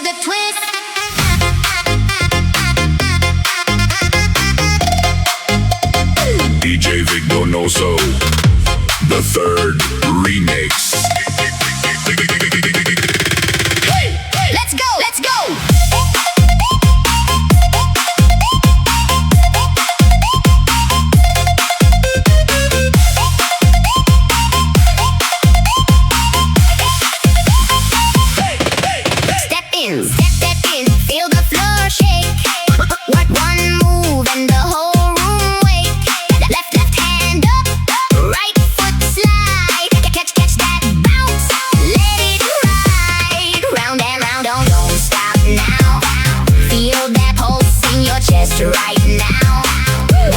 the twist. DJ Vic Donoso, the third remix. Let's go, let's go. Step in, feel the floor shake. What one move and the whole room wake. Left hand up, right foot slide. Catch that bounce, let it ride. Round and round, don't stop now. Feel that pulse in your chest right now.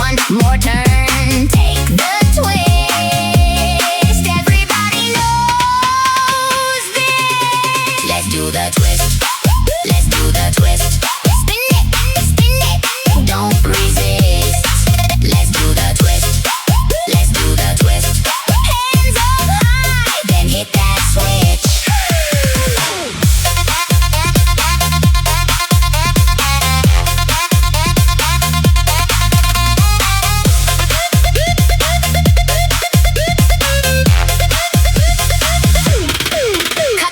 One more turn, take the twist. Everybody knows this. Let's do the twist. Let's do the twist. Spin it, don't resist. Let's do the twist. Let's do the twist. Hands up high, then hit that switch.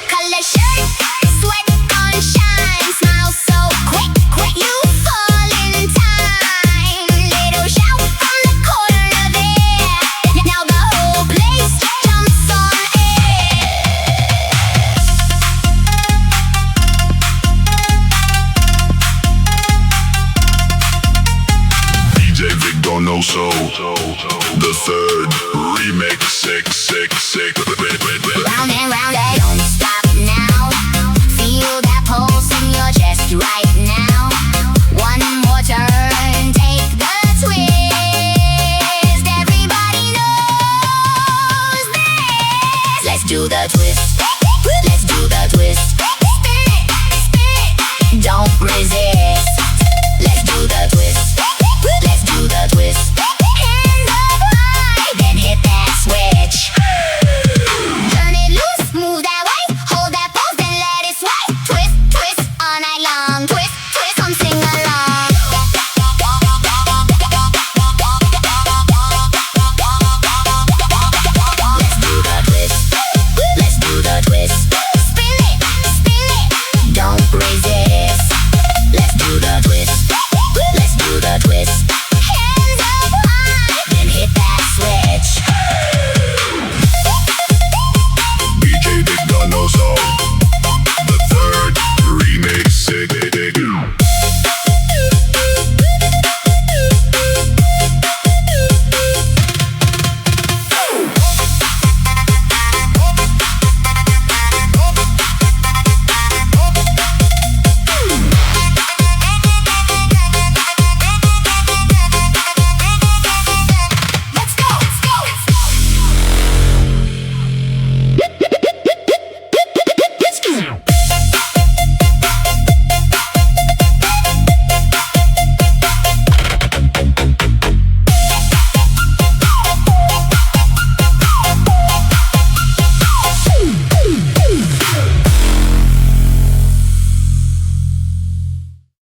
Color shirt, sweat on shine, smile so quick, you fall in time. Little shout from the corner there, now the whole place jumps on air. DJ Vic Donoso, the third remix. Round and round, don't stop now. Feel that pulse in your chest right now. One more turn, take the twist. Everybody knows this. Let's do the twist. Let's do the twist. Spin it, don't resist. Let's do the twist. Let's do the twist.